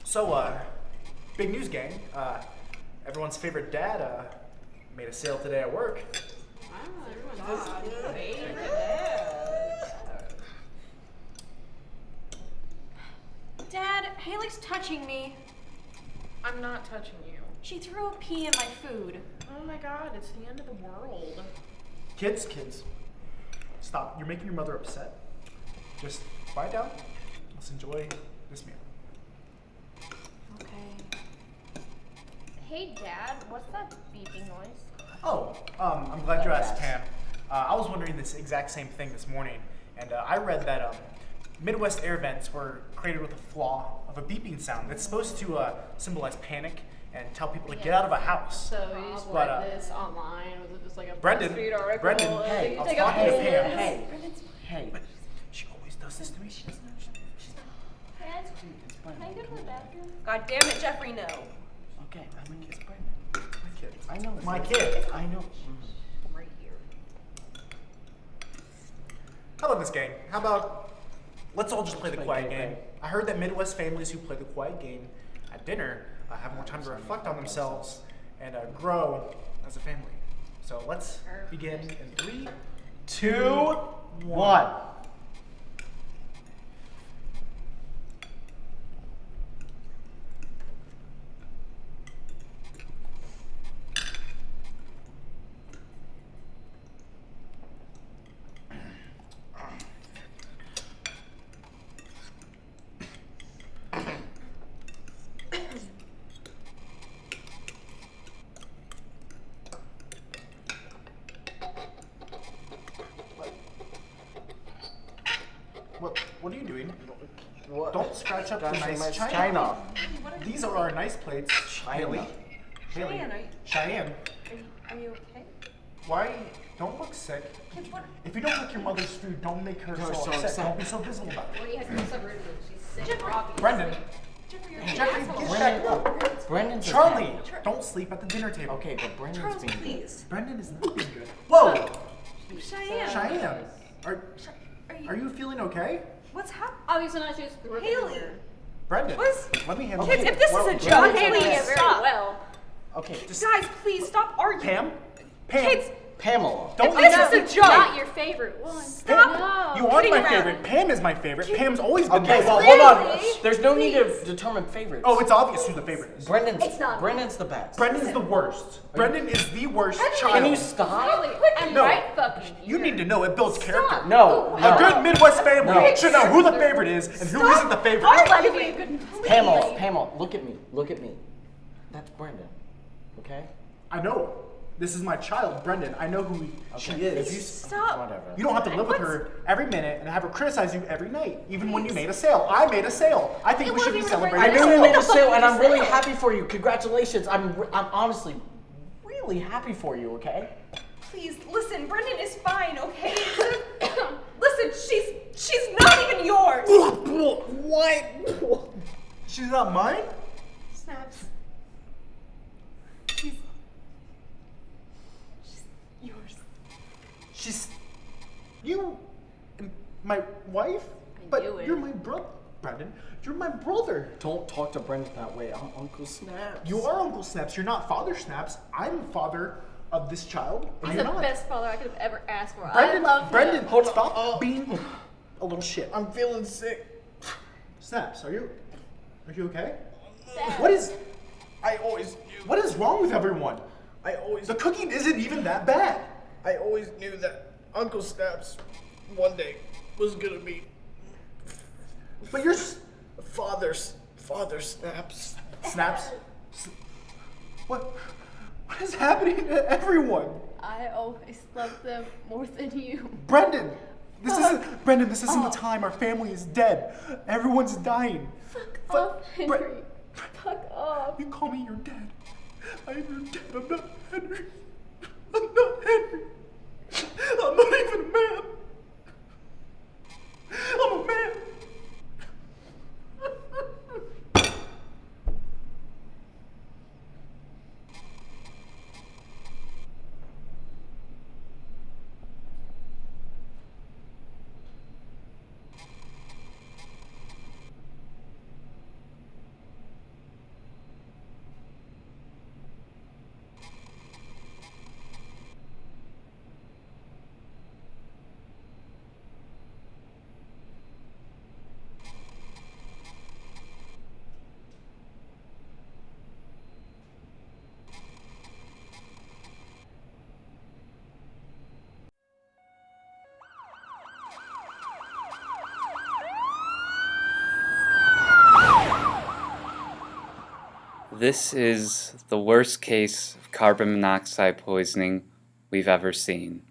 So, big news, gang. Everyone's favorite dad made a sale today at work. Wow, everyone's favorite. Dad, Haley's touching me. I'm not touching you. She threw a pea in my food. Oh my god, it's the end of the world. Kids, stop. You're making your mother upset. Just quiet down. Let's enjoy this meal. Okay. Hey, Dad, what's that beeping noise? Oh, I'm glad you asked, Pam. I was wondering this exact same thing this morning, and I read that Midwest air vents were created with a flaw of a beeping sound that's supposed to symbolize panic and tell people to get out of a house. So you just read this online? Was it just like a Brendan, BuzzFeed article? Brendan, Hey, I was talking to Pam. Hey. She always does this to me. She doesn't know. Dad, can I go to the bathroom? God damn it, Jeffrey, no. Okay, I mean, it's Brendan. My kid. I know. My kid. I know. Right here. How about this game? How about let's all just play the quiet game? I heard that Midwest families who play the quiet game at dinner have more time to reflect on themselves and grow as a family. So let's begin in 3, 2, 1. What are you doing? What? Don't scratch up the Gosh, nice my china. These are our nice plates. Haley. Cheyenne, Cheyenne. are you okay? Why? Don't look sick. Kids, what? If you don't like your mother's food, don't make her You're so so upset. upset. Don't be so visible about it. Well, you have to be so rude. She's sick. Jeffrey. obviously. Brendan. Jeffrey, you're Jeffrey, asshole. get back. Brendan's a Charlie, dad. don't sleep at the dinner table. Okay, but Brendan's Charles, being please. Brendan is not being good. Whoa! Cheyenne. Cheyenne, are Are you you feeling okay? what's happening? Obviously not. She was ripping Haley. her. Brendan, What's- let me handle Kids, it. if this Well, is a Brendan's joke, okay. Handling please it very stop. well. Okay, Just Guys, please stop arguing. Pam, Kids, Pamela. don't this leave is a joke. Not your favorite one. Stop. No. You are kidding my around. favorite. Pam is my favorite. Pam's always been Okay, my well, favorite. hold on. Really? There's no need to determine favorites. Oh, it's obvious who the favorite is. Brendan's. It's not. Brendan's the best. Brendan's the worst. Brendan is the worst child. Can you stop? Haley, I'm No. right fucking You here. need to know it builds character. No, A no. good Midwest family No. should know who the favorite is and who isn't the favorite. Let me good. Pamela, Pamela, look at me. Look at me. That's Brendan. Okay? I know. This is my child, Brendan. I know who she is. Stop. Whatever. You don't have to live with her every minute and have her criticize you every night, even when you made a sale. I made a sale. I think we should be wasn't even celebrating. I knew a you made a sale. sale, and I'm really happy for you. Congratulations. I'm honestly really happy for you. Okay? Please, listen, Brendan is fine, okay? Listen, she's not even yours. What? She's not mine? Snaps. She's yours. She's you, and my wife. But knew it. you're my brother, Brendan. You're my brother. Don't talk to Brendan that way. I'm Uncle Snaps. You are Uncle Snaps. You're not Father Snaps. I'm father of this child, and He's you're the not. best father I could have ever asked for. Brendan, I love Brendan, him. stop being a little shit. I'm feeling sick. Snaps, are you okay? Dad. What is I always knew. what is wrong with everyone? The cooking isn't even that bad. I always knew that Uncle Snaps one day was gonna be But you're Father Snaps. Snaps. What is happening to everyone? I always loved them more than you. Brendan, this isn't the time. Our family is dead. Everyone's dying. Fuck off, Henry. Fuck off. You call me your dad. I am your dad. I'm not Henry. I'm not Henry. I'm not even a man. I'm a man. This is the worst case of carbon monoxide poisoning we've ever seen.